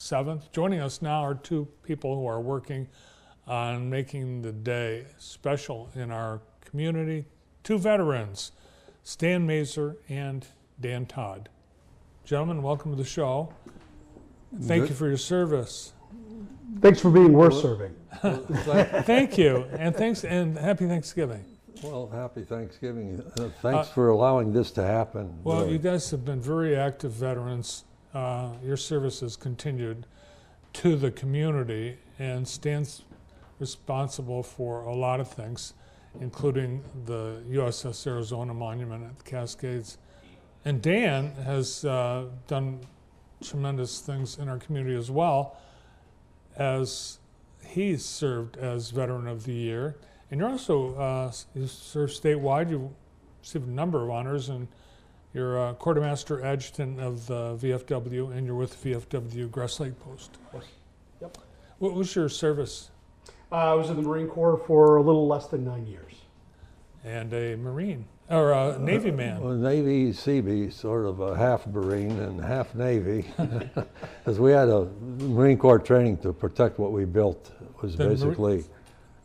7th. Joining us now are two people who are working on making the day special in our community. Two veterans, Stan Mazer and Dan Todd. Gentlemen, welcome to the show. Thank you for your service. Thanks for being worth serving. Thank you, and thanks, and happy Thanksgiving. Well, happy Thanksgiving. Thanks for allowing this to happen. Well, you guys have been very active veterans. Your service has continued to the community and Stan's responsible for a lot of things, including the USS Arizona Monument at the Cascades. And Dan has done tremendous things in our community as well, as he's served as Veteran of the Year. And you're also, you serve statewide. You received a number of honors, and you're Quartermaster Adjutant of the VFW, and you're with VFW Grass Lake Post. Yep. What was your service? I was in the Marine Corps for a little less than 9 years. And a Marine, or a Navy man. Well, Navy Seabee, sort of a half Marine and half Navy, because we had a Marine Corps training to protect what we built. Was basically,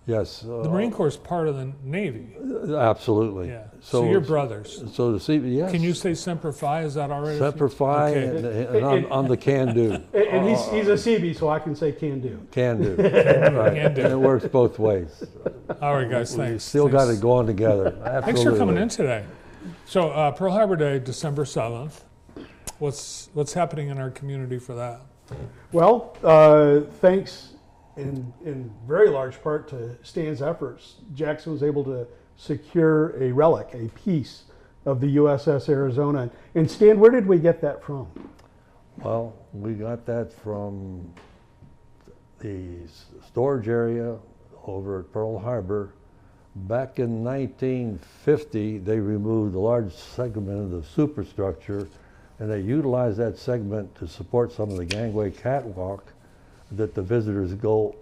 yes. The Marine Corps is part of the Navy. Absolutely. Yeah. So you're brothers. So the Seabee, yes. Can you say Semper Fi? Is that all right? Semper Fi, Okay. and I'm the can-do. And he's a CB, so I can say can do. Can-do. Right. Can do. And it works both ways. All right, guys, We thanks. still got it going together. Thanks for Absolutely. coming in today. So Pearl Harbor Day, December 7th. What's happening in our community for that? Well, thanks in very large part to Stan's efforts, Jackson was able to secure a relic, a piece of the USS Arizona. And Stan, where did we get that from? Well, we got that from the storage area over at Pearl Harbor. Back in 1950, they removed a large segment of the superstructure, and they utilized that segment to support some of the gangway catwalk that the visitors go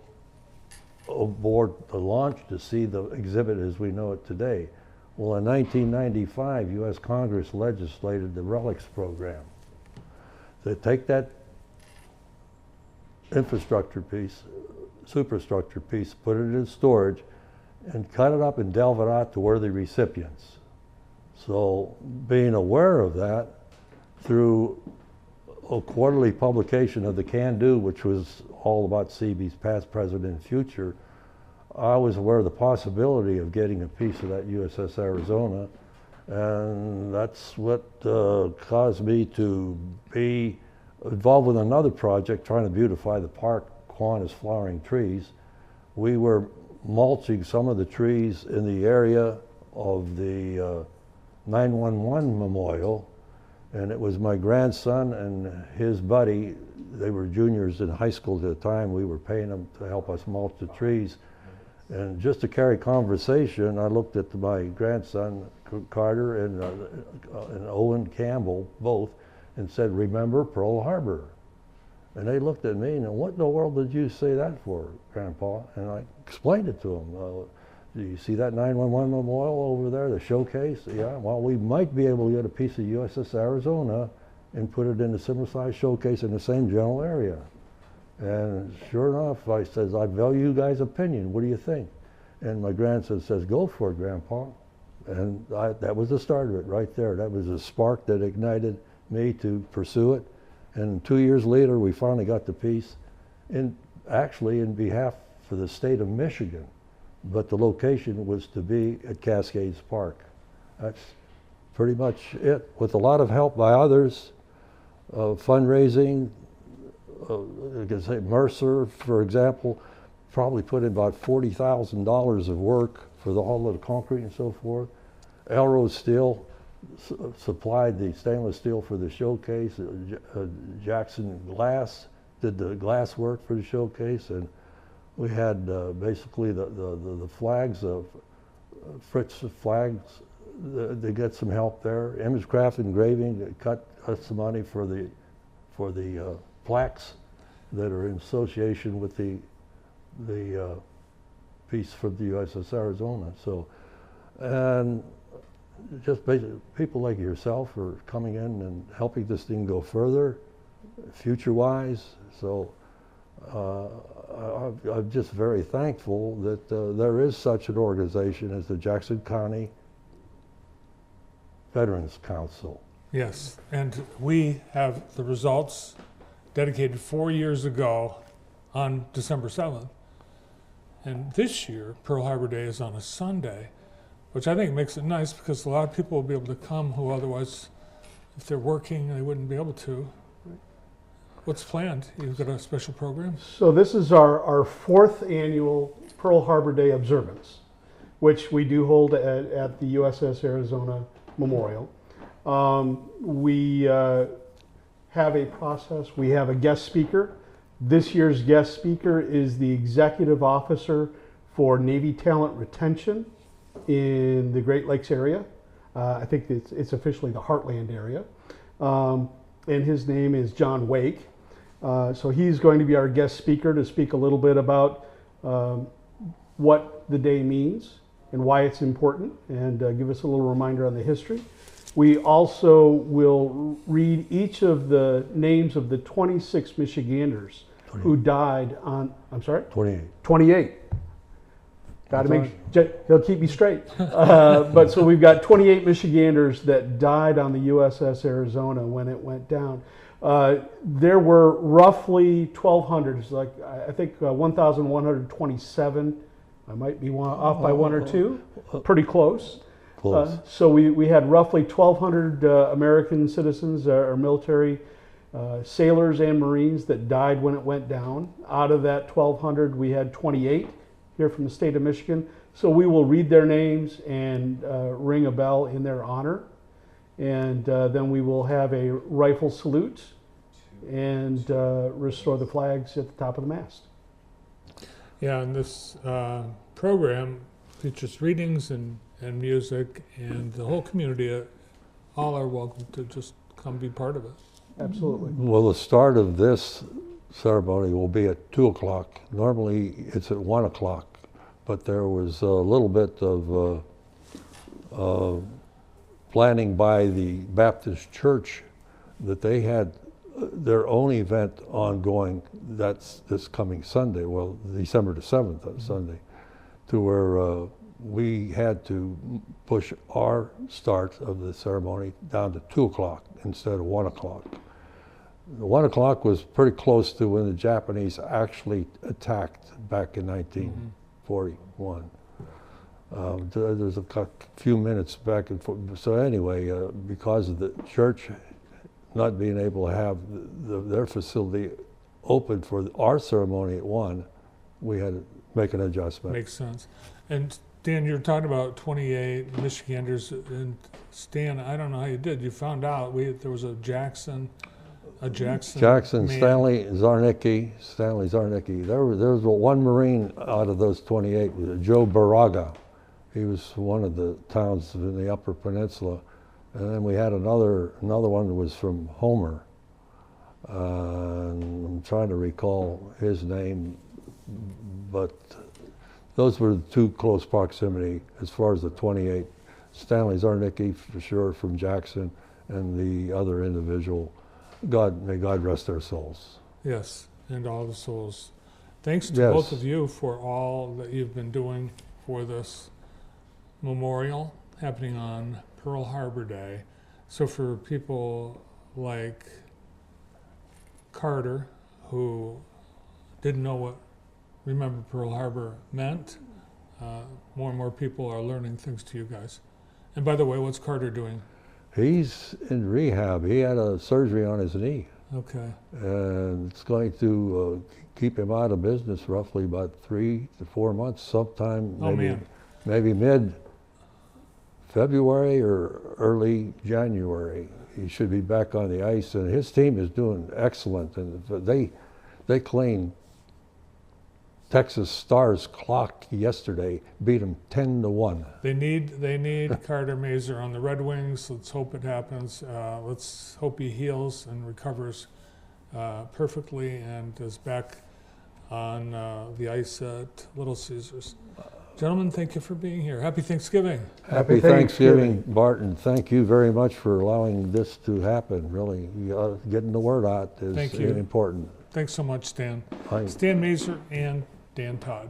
aboard the launch to see the exhibit as we know it today. Well, in 1995, U.S. Congress legislated the Relics Program. They take that infrastructure piece, superstructure piece, put it in storage, and cut it up and delve it out to worthy recipients. So being aware of that, through a quarterly publication of the Can Do, which was all about Seabee's past, present, and future, I was aware of the possibility of getting a piece of that USS Arizona, and that's what caused me to be involved with another project trying to beautify the park, Kiwanis Flowering Trees. We were mulching some of the trees in the area of the 911 memorial, and it was my grandson and his buddy. They were juniors in high school at the time. We were paying them to help us mulch the trees. And just to carry conversation, I looked at my grandson, Carter, and Owen Campbell, both, and said, "Remember Pearl Harbor?" And they looked at me and, "What in the world did you say that for, Grandpa?" And I explained it to them. Do you see that 911 memorial over there, the showcase? Yeah, well, we might be able to get a piece of USS Arizona and put it in a similar size showcase in the same general area. And sure enough, I says, "I value you guys' opinion. What do you think?" And my grandson says, "Go for it, Grandpa." And that was the start of it right there. That was a spark that ignited me to pursue it. And 2 years later, we finally got the piece, actually in behalf for the state of Michigan. But the location was to be at Cascades Park. That's pretty much it, with a lot of help by others, fundraising. I can say Mercer, for example, probably put in about $40,000 of work for all of the concrete and so forth. Elrose Steel supplied the stainless steel for the showcase. Jackson Glass did the glass work for the showcase, and we had basically the flags of Fritz flags. They get some help there. Imagecraft Engraving cut us some money for the plaques that are in association with the piece from the USS Arizona. So, and just basically people like yourself are coming in and helping this thing go further. future-wise. So I'm just very thankful that there is such an organization as the Jackson County Veterans Council. Yes, and we have the results dedicated 4 years ago on December 7th. And this year, Pearl Harbor Day is on a Sunday, which I think makes it nice because a lot of people will be able to come who otherwise, if they're working, they wouldn't be able to. What's planned? You've got a special program? So this is our fourth annual Pearl Harbor Day observance, which we do hold at the USS Arizona Memorial. We have a process. We have a guest speaker. This year's guest speaker is the executive officer for Navy Talent Retention in the Great Lakes area. I think it's officially the Heartland area. And his name is John Wake. So he's going to be our guest speaker to speak a little bit about what the day means and why it's important, and give us a little reminder on the history. We also will read each of the names of the 26 Michiganders who died on, I'm sorry? 28. 28. Got to make, he'll keep me straight. But so we've got 28 Michiganders that died on the USS Arizona when it went down. There were roughly 1,200, like I think 1,127. I might be off by one or two, pretty close. Close. So we had roughly 1,200 American citizens or military sailors and Marines that died when it went down. Out of that 1,200, we had 28 here from the state of Michigan. So we will read their names and ring a bell in their honor. And then we will have a rifle salute and restore the flags at the top of the mast. Yeah, and this program features readings and music, and the whole community, all are welcome to just come be part of it. Absolutely. Well, the start of this ceremony will be at 2 o'clock. Normally it's at 1 o'clock, but there was a little bit of planning by the Baptist Church that they had their own event ongoing. That's this coming Sunday, well, December the 7th, on Sunday, to where we had to push our start of the ceremony down to 2 o'clock instead of 1 o'clock. The 1 o'clock was pretty close to when the Japanese actually attacked back in 1941. There's a few minutes back and forth. So anyway, because of the church not being able to have their facility open for our ceremony at 1, we had to make an adjustment. Makes sense. And Dan, you're talking about 28 Michiganders, and Stan, I don't know how you did. You found out there was a Jackson. Jackson, man. Stanley Zarnicki. There was one Marine out of those 28, Joe Baraga. He was one of the towns in the Upper Peninsula. And then we had another one that was from Homer. And I'm trying to recall his name, but those were the two close proximity as far as the 28. Stanley Zarnicki, for sure, from Jackson, and the other individual, may God rest their souls. Yes, and all the souls. Thanks to Yes. both of you for all that you've been doing for this memorial happening on Pearl Harbor Day. So for people like Carter, who didn't know remember Pearl Harbor meant, more and more people are learning things to you guys. And by the way, what's Carter doing? He's in rehab. He had a surgery on his knee. Okay. And it's going to keep him out of business roughly about 3 to 4 months, sometime maybe mid-February or early January. He should be back on the ice, and his team is doing excellent. And they cleaned Texas Stars clock yesterday, beat them 10-1. They need Carter Mazer on the Red Wings. Let's hope it happens. Let's hope he heals and recovers perfectly and is back on the ice at Little Caesars. Gentlemen, thank you for being here. Happy Thanksgiving. Happy Thanksgiving, Barton. Thank you very much for allowing this to happen. Really, getting the word out is Thank you. important. Thanks so much, Stan. I- Stan Mazer and Dan Todd.